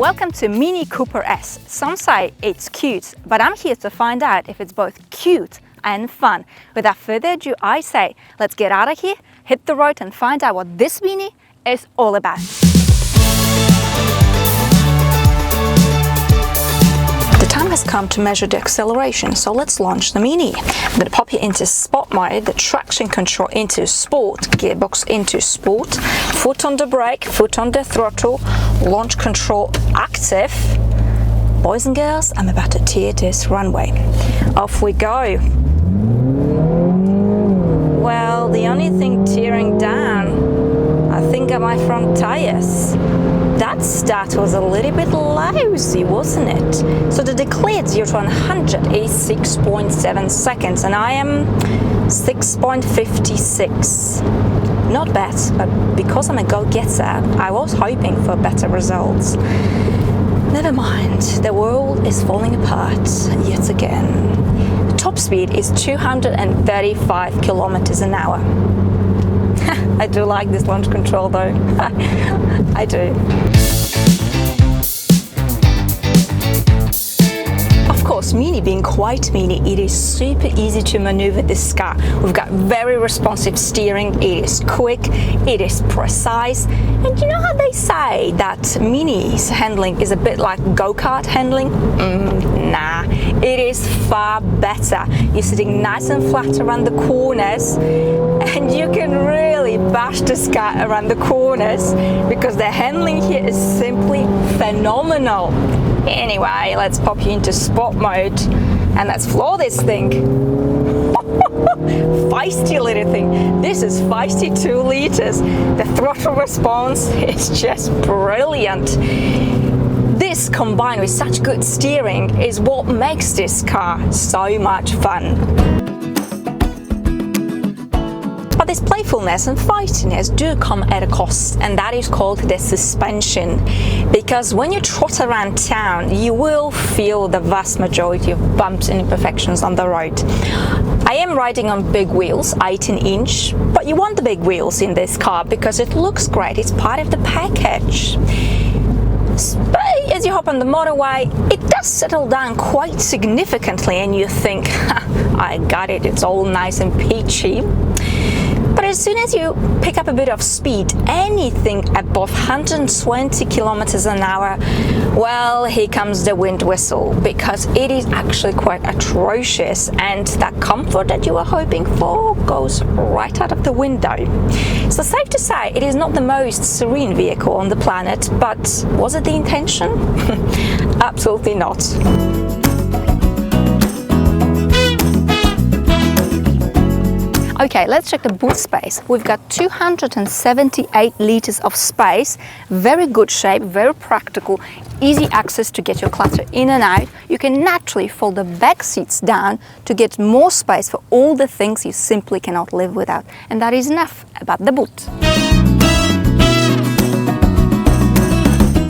Welcome to Mini Cooper S. Some say it's cute, but I'm here to find out if it's both cute and fun. Without further ado, I say, let's get out of here, hit the road and find out what this Mini is all about. The time has come to measure the acceleration, so let's launch the Mini. I'm going to pop it into sport mode, the traction control into sport, gearbox into sport, foot on the brake, foot on the throttle, launch control active. Boys and girls, I'm about to tear this runway. Off we go. Well, the only thing tearing down, I think, are my front tires. That start was a little bit lousy, wasn't it? So the declared 0 to 100 is 6.7 seconds and I am 6.56. Not bad, but because I'm a go-getter, I was hoping for better results. Never mind, the world is falling apart yet again. The top speed is 235 kilometers an hour. I do like this launch control though. I do. Of course, Mini being quite mini, it is super easy to maneuver this car. We've got very responsive steering, it is quick, it is precise. And you know how they say that Mini's handling is a bit like go-kart handling? Nah, it is far better. You're sitting nice and flat around the corners and you can really bash this car around the corners because the handling here is simply phenomenal. Anyway, let's pop you into sport mode and let's floor this thing. Feisty little thing. This is feisty 2 liters. The throttle response is just brilliant. This combined with such good steering is what makes this car so much fun. But this playfulness and feistiness do come at a cost, and that is called the suspension. Because when you trot around town, you will feel the vast majority of bumps and imperfections on the road. I am riding on big wheels, 18-inch, but you want the big wheels in this car because it looks great, it's part of the package. But as you hop on the motorway, it does settle down quite significantly and you think, I got it, it's all nice and peachy. But as soon as you pick up a bit of speed, anything above 120 kilometers an hour, well, here comes the wind whistle, because it is actually quite atrocious and that comfort that you were hoping for goes right out of the window. So safe to say, it is not the most serene vehicle on the planet, but was it the intention? Absolutely not. Okay, let's check the boot space. We've got 278 liters of space, very good shape, very practical, easy access to get your clutter in and out. You can naturally fold the back seats down to get more space for all the things you simply cannot live without. And that is enough about the boot.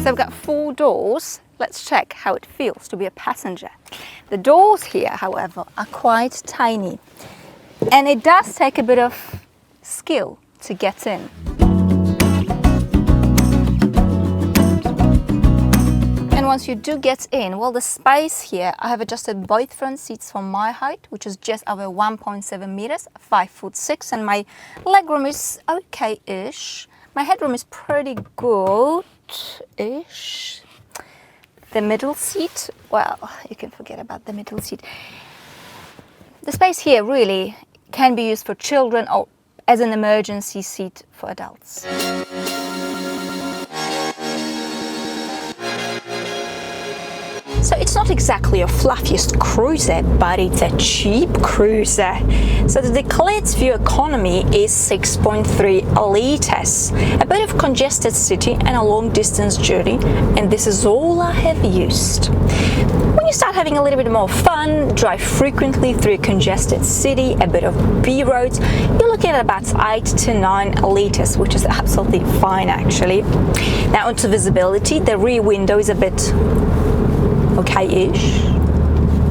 So we've got 4 doors. Let's check how it feels to be a passenger. The doors here, however, are quite tiny. And it does take a bit of skill to get in. And once you do get in, well, the space here, I have adjusted both front seats for my height, which is just over 1.7 meters, 5'6", and my legroom is okay-ish. My headroom is pretty good-ish. The middle seat, well, you can forget about the middle seat. The space here really can be used for children or as an emergency seat for adults. So it's not exactly your fluffiest cruiser, but it's a cheap cruiser. So the declared fuel economy is 6.3 liters. A bit of congested city and a long distance journey, and this is all I have used. When you start having a little bit more fun, drive frequently through a congested city, a bit of B roads, you're looking at about 8 to 9 liters, which is absolutely fine actually. Now onto visibility, the rear window is a bit okay-ish.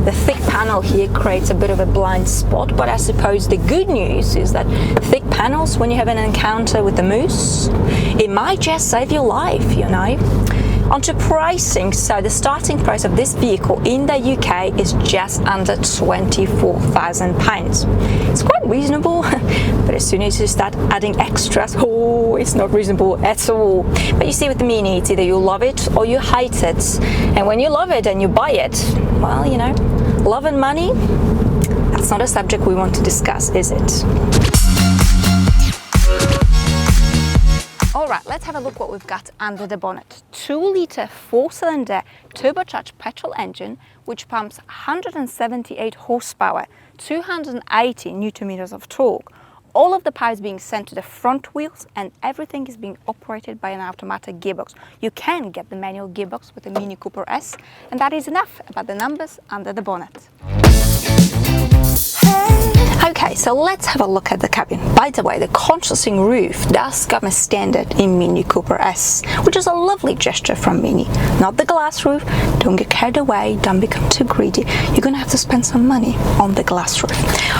The thick panel here creates a bit of a blind spot, but I suppose the good news is that thick panels, when you have an encounter with the moose, it might just save your life, you know. Onto pricing. So the starting price of this vehicle in the UK is just under £24,000. It's quite reasonable, but as soon as you start adding extras, oh, it's not reasonable at all. But you see with the Mini, it's either you love it or you hate it. And when you love it and you buy it, well, you know, love and money, that's not a subject we want to discuss, is it? Alright, let's have a look what we've got under the bonnet. 2-litre 4-cylinder turbocharged petrol engine which pumps 178 horsepower, 280 newton meters of torque. All of the power is being sent to the front wheels and everything is being operated by an automatic gearbox. You can get the manual gearbox with the Mini Cooper S, and that is enough about the numbers under the bonnet. Okay, so let's have a look at the cabin. By the way, the contrasting roof does come as standard in Mini Cooper S, which is a lovely gesture from Mini. Not the glass roof, don't get carried away, don't become too greedy. You're gonna have to spend some money on the glass roof.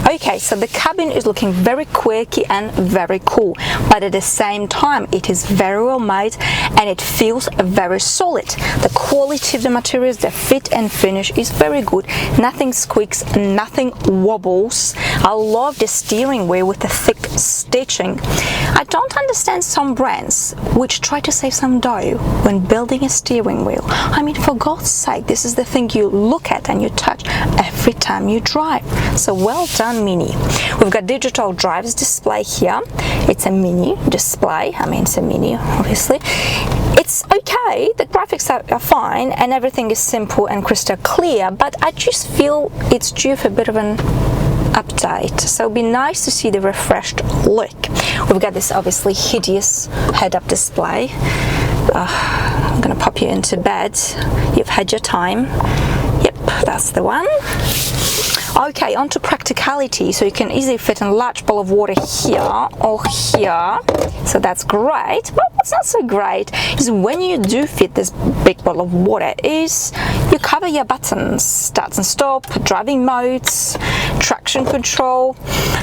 Okay, so the cabin is looking very quirky and very cool, but at the same time it is very well made and it feels very solid. The quality of the materials, the fit and finish is very good. Nothing squeaks, nothing wobbles. I love the steering wheel with the thick stitching. I don't understand some brands which try to save some dough when building a steering wheel. I mean, for God's sake, this is the thing you look at and you touch every time you drive. So well done, Mini. We've got digital driver's display here. It's a Mini display. I mean, it's a Mini, obviously. It's okay, the graphics are fine and everything is simple and crystal clear, but I just feel it's due for a bit of an update, so it'd be nice to see the refreshed look. We've got this obviously hideous head-up display. I'm gonna pop you into bed. You've had your time. Yep, that's the one. Okay, on to practicality. So you can easily fit a large bowl of water here or here. So that's great. But what's not so great is when you do fit this big bottle of water is you cover your buttons, start and stop, driving modes, traction control.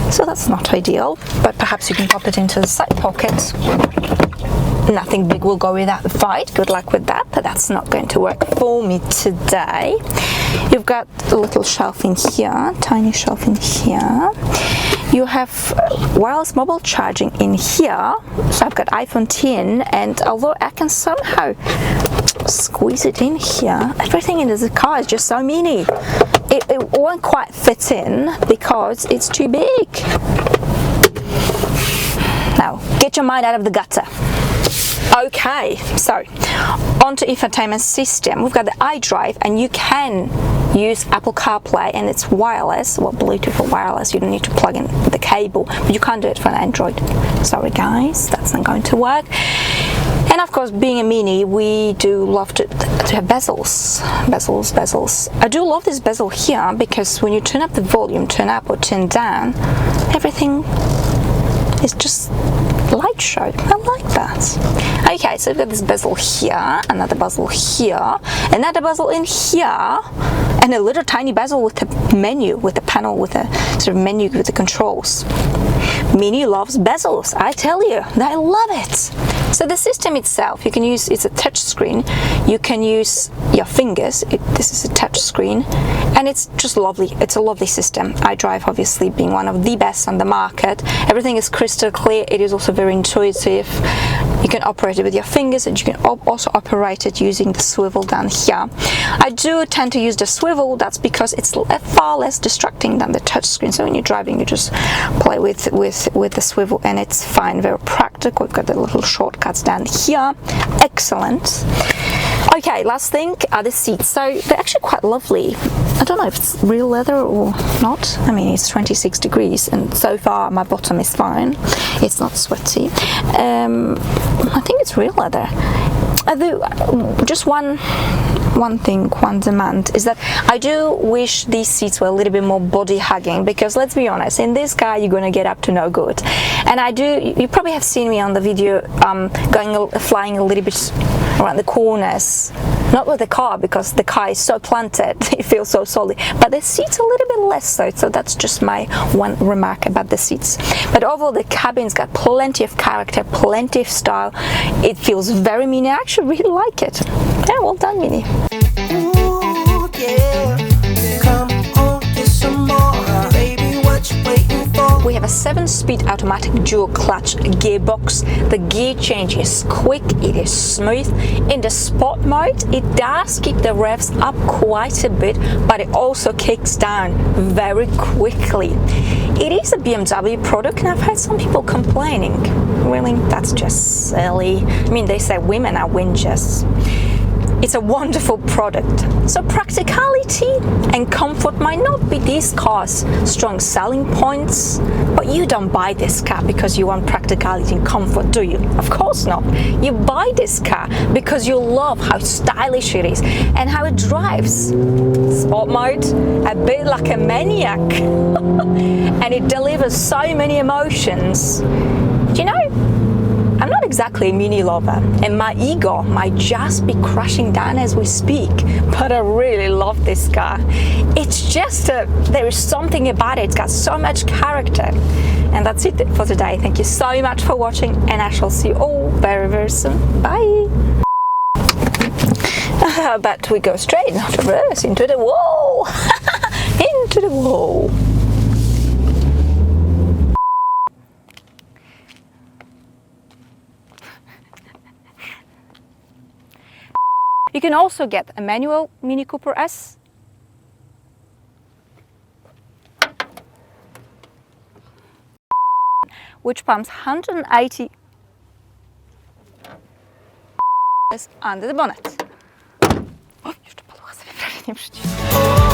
So that's not ideal, but perhaps you can pop it into the side pocket. Nothing big will go without the fight. Good luck with that, but that's not going to work for me today. You've got a little shelf in here, tiny shelf in here. You have wireless mobile charging in here. So I've got iPhone 10, and although I can somehow squeeze it in here, everything in this car is just so mini. It won't quite fit in because it's too big. Now, get your mind out of the gutter. Okay, so onto infotainment system. We've got the iDrive, and you can use Apple CarPlay, and it's wireless, well, Bluetooth or wireless. You don't need to plug in the cable, but you can't do it for an Android. Sorry guys, that's not going to work. And of course, being a Mini, we do love to have bezels. I do love this bezel here because when you turn up the volume, turn up or turn down, everything is just light show. I like that. Okay, so we've got this bezel here, another bezel here, another bezel in here, and a little tiny bezel with the menu, with the panel, with a sort of menu with the controls. Mini loves bezels, I tell you, I love it. So the system itself, you can use, it's a touch screen, you can use your fingers, this is a touch screen, and it's just lovely. It's a lovely system. iDrive obviously being one of the best on the market. Everything is crystal clear. It is also very intuitive. You can operate it with your fingers, and you can also operate it using the swivel down here. I do tend to use the swivel. That's because it's far less distracting than the touch screen. So when you're driving, you just play with the swivel and it's fine. Very practical. We've got the little shortcuts down here. Excellent. Okay, last thing are the seats. So they're actually quite lovely. I don't know if it's real leather or not. I mean, it's 26 degrees and so far my bottom is fine. It's not sweaty. I think it's real leather. Just one demand is that I do wish these seats were a little bit more body hugging, because let's be honest, in this car you're going to get up to no good. And you probably have seen me on the video flying a little bit around the corners, not with the car because the car is so planted, it feels so solid, but the seats a little bit less so. So that's just my one remark about the seats. But overall the cabin's got plenty of character, plenty of style. It feels very mini. I actually really like it. Yeah, well done, Mini. Ooh, yeah. Come on, get some more. Baby, what you waiting for? We have a 7-speed automatic dual clutch gearbox. The gear change is quick, it is smooth. In the sport mode, it does keep the revs up quite a bit, but it also kicks down very quickly. It is a BMW product, and I've heard some people complaining. Really, that's just silly. I mean, they say women are whingers. It's a wonderful product. So practicality and comfort might not be these cars' strong selling points, but you don't buy this car because you want practicality and comfort, do you? Of course not. You buy this car because you love how stylish it is and how it drives. Sport mode, a bit like a maniac. And it delivers so many emotions. Do you know, I'm not exactly a Mini lover, and my ego might just be crashing down as we speak, but I really love this car. It's just there is something about it. It's got so much character. And that's it for today. Thank you so much for watching, and I shall see you all very, very soon. Bye. But we go straight, not reverse, into the wall. Into the wall. You can also get a manual Mini Cooper S, which pumps 180 under the bonnet. Oh, już to podłoga sobie prawie nie przycisnę.